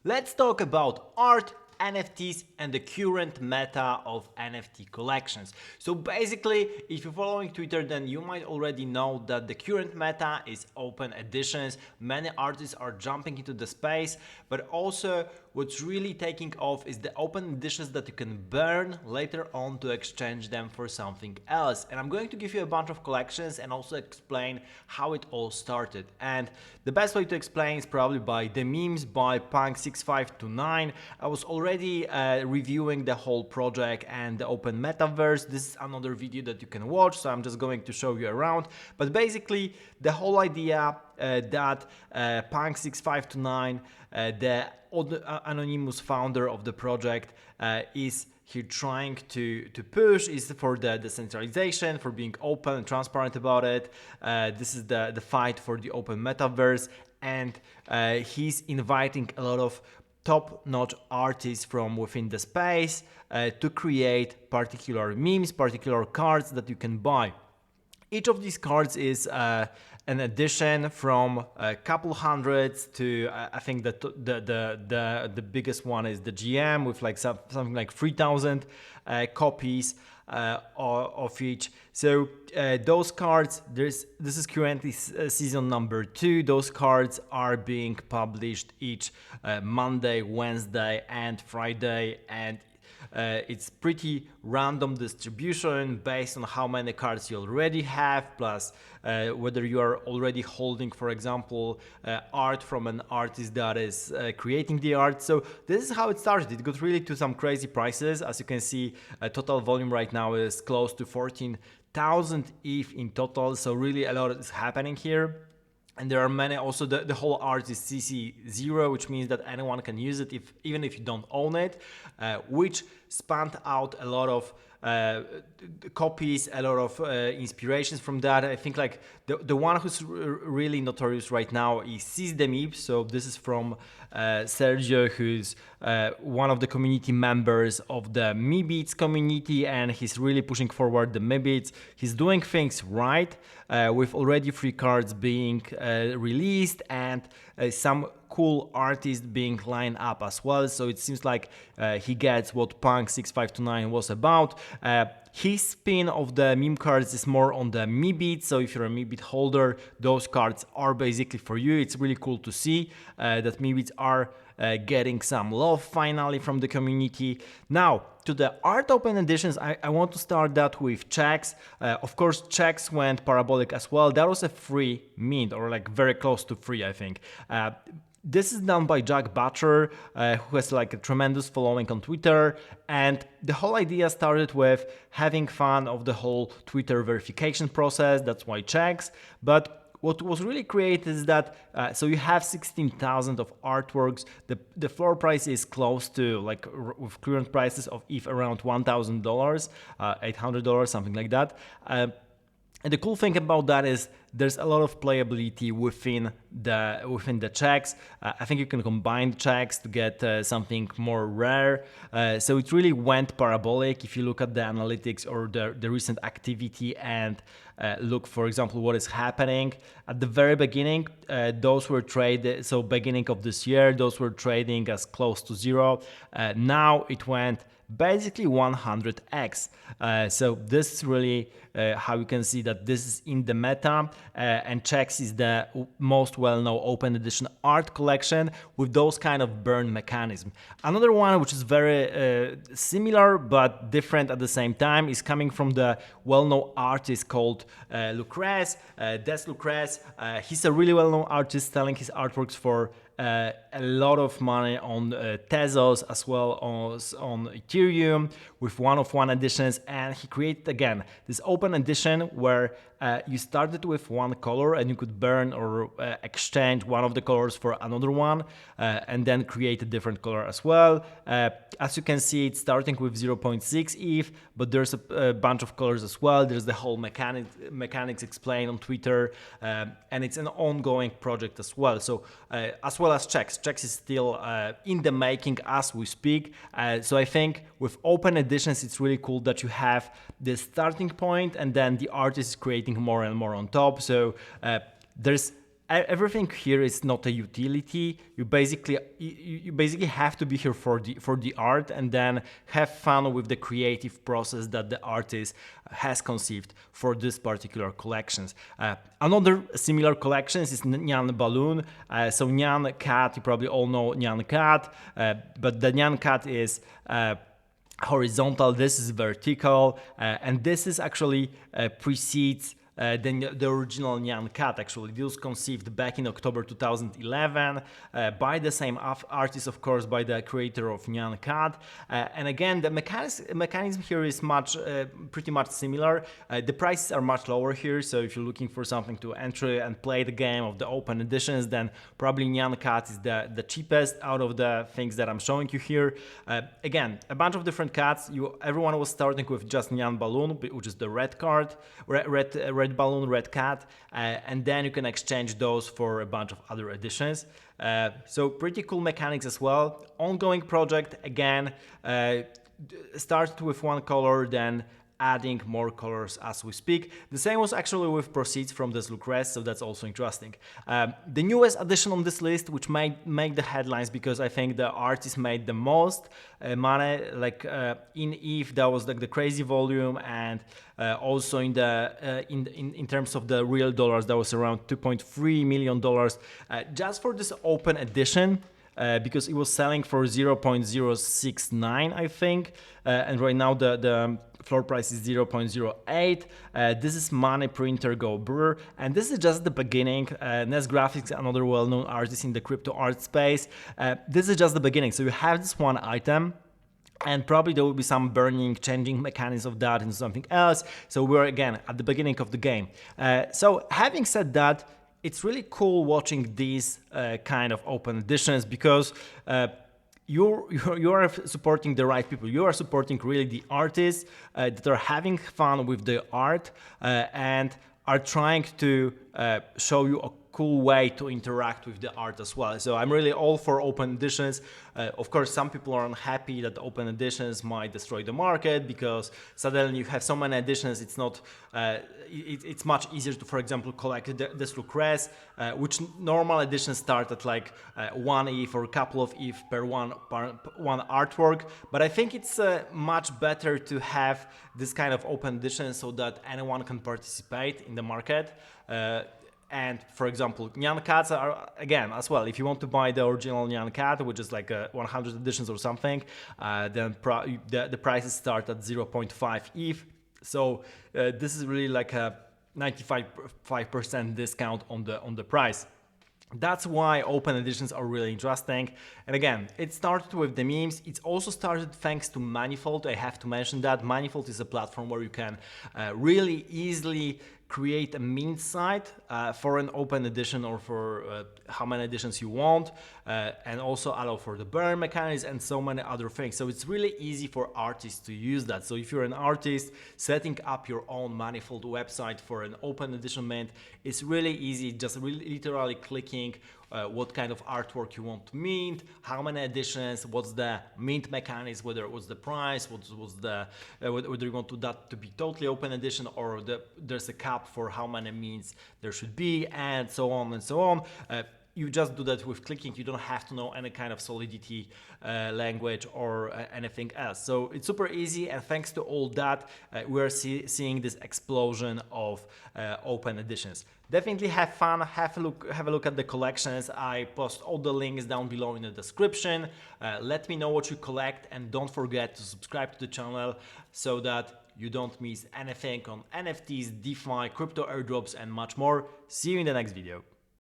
Let's talk about art, NFTs, and the current meta of NFT collections. So basically, if you're following Twitter, then you might already know that the current meta is open editions. Many artists are jumping into the space, but also what's really taking off is the open editions that you can burn later on to exchange them for something else. And I'm going to give you a bunch of collections and also explain how it all started. And the best way to explain is probably by the memes by Punk6529. I was already reviewing the whole project and the open metaverse. This is another video that you can watch, so I'm just going to show you around. But basically, the whole idea that Punk6529, the anonymous founder of the project, is here trying to push is for the decentralization, for being open and transparent about it. This is the fight for the open metaverse, and he's inviting a lot of top-notch artists from within the space to create particular memes, particular cards that you can buy. Each of these cards is an edition from a couple hundreds to I think that the biggest one is the GM with like something like 3,000 copies of each. So those cards, this is currently season number 2. Those cards are being published each Monday, Wednesday, and Friday, and it's pretty random distribution based on how many cards you already have, plus whether you are already holding, for example, art from an artist that is creating the art. So this is how it started. It got really to some crazy prices. As you can see, total volume right now is close to 14,000 ETH in total. So really a lot is happening here. And there are many, also the whole art is CC0, which means that anyone can use it even if you don't own it, which spanned out a lot of copies, a lot of inspirations from that. I think like the one who's really notorious right now is Seize the Meebs. So this is from Sergio, who's one of the community members of the Meebs community, and he's really pushing forward the Meebs. He's doing things right, with already 3 cards being released and some cool artists being lined up as well. So it seems like he gets what Punk6529 was about. His spin of the meme cards is more on the Meebs. So if you're a Meebs holder, those cards are basically for you. It's really cool to see that Meebs are getting some love finally from the community. Now, to the art open editions, I want to start that with checks. Of course, checks went parabolic as well. That was a free mint, or like very close to free, I think. This is done by Jack Butcher, who has like a tremendous following on Twitter, and the whole idea started with having fun of the whole Twitter verification process. That's why checks. But what was really created is that so you have 16,000 of artworks. The floor price is close to, like, with current prices of ETH, around $1,000, $800, something like that. And the cool thing about that is there's a lot of playability within the checks. I think you can combine checks to get something more rare. So it really went parabolic if you look at the analytics or the recent activity and look, for example, what is happening. At the very beginning, those were traded, so beginning of this year, those were trading as close to zero. Now it went basically 100x. So this is really how you can see that this is in the meta, and checks is the most well-known open edition art collection with those kind of burn mechanism. Another one which is very similar but different at the same time is coming from the well-known artist called DesLucrece. He's a really well-known artist selling his artworks for a lot of money on Tezos as well as on Ethereum with one-of-one editions, and he created again this open edition where you started with one color and you could burn or exchange one of the colors for another one, and then create a different color as well. As you can see, it's starting with 0.6 ETH, but there's a bunch of colors as well. There's the whole mechanics explained on Twitter, and it's an ongoing project as well. So as well as checks is still in the making as we speak. So I think with open editions, it's really cool that you have the starting point and then the artist is creating more and more on top. So there's everything here is not a utility. You basically have to be here for the art, and then have fun with the creative process that the artist has conceived for this particular collections. Another similar collections is Nyan Balloon. So Nyan Cat, you probably all know Nyan Cat, but the Nyan Cat is horizontal, this is vertical, and this is actually precedes the original Nyan Cat. Actually, this was conceived back in October 2011 by the same artist, of course, by the creator of Nyan Cat. And again, the mechanism here is pretty much similar. The prices are much lower here, so if you're looking for something to enter and play the game of the open editions, then probably Nyan Cat is the cheapest out of the things that I'm showing you here. Again, a bunch of different cats. Everyone was starting with just Nyan Balloon, which is the red card, red balloon, red cat, and then you can exchange those for a bunch of other editions. So pretty cool mechanics as well. Ongoing project, again, started with one color, then adding more colors as we speak. The same was actually with proceeds from DesLucrece, so that's also interesting. The newest addition on this list, which might make the headlines because I think the artist made the most money, like in ETH, that was like the crazy volume, and also in terms of the real dollars, that was around $2.3 million just for this open edition. Because it was selling for 0.069, I think, and right now the floor price is 0.08. This is Money Printer Go Brr, and this is just the beginning. NessGraphics, another well-known artist in the crypto art space. This is just the beginning. So you have this one item, and probably there will be some burning, changing mechanism of that into something else. So we're again at the beginning of the game. So having said that, it's really cool watching these kind of open editions because you are supporting the right people. You are supporting really the artists that are having fun with the art and are trying to show you a cool way to interact with the art as well. So I'm really all for open editions. Of course, some people are unhappy that open editions might destroy the market because suddenly you have so many editions. It's not. It's much easier to, for example, collect DesLucrece, which normal editions start at like 1 ETH or a couple of ETH per one artwork. But I think it's much better to have this kind of open edition so that anyone can participate in the market. And for example, Nyan Cats are, again, as well, if you want to buy the original Nyan Cat, which is like 100 editions or something, then the prices start at 0.5 ETH. So this is really like a 95% discount on the price. That's why open editions are really interesting. And again, it started with the memes. It's also started thanks to Manifold. I have to mention that Manifold is a platform where you can really easily create a mint site for an open edition or for how many editions you want, and also allow for the burn mechanism and so many other things. So it's really easy for artists to use that. So if you're an artist setting up your own Manifold website for an open edition mint, it's really easy, just literally clicking what kind of artwork you want to mint, how many editions, what's the mint mechanism, what's the price, whether you want that to be totally open edition or there's a cap for how many mints there should be, and so on and so on. You just do that with clicking. You don't have to know any kind of Solidity language or anything else. So it's super easy, and thanks to all that, we're seeing this explosion of open editions. Definitely have fun, have a look at the collections. I post all the links down below in the description. Let me know what you collect, and don't forget to subscribe to the channel so that you don't miss anything on NFTs, DeFi, crypto airdrops, and much more. See you in the next video.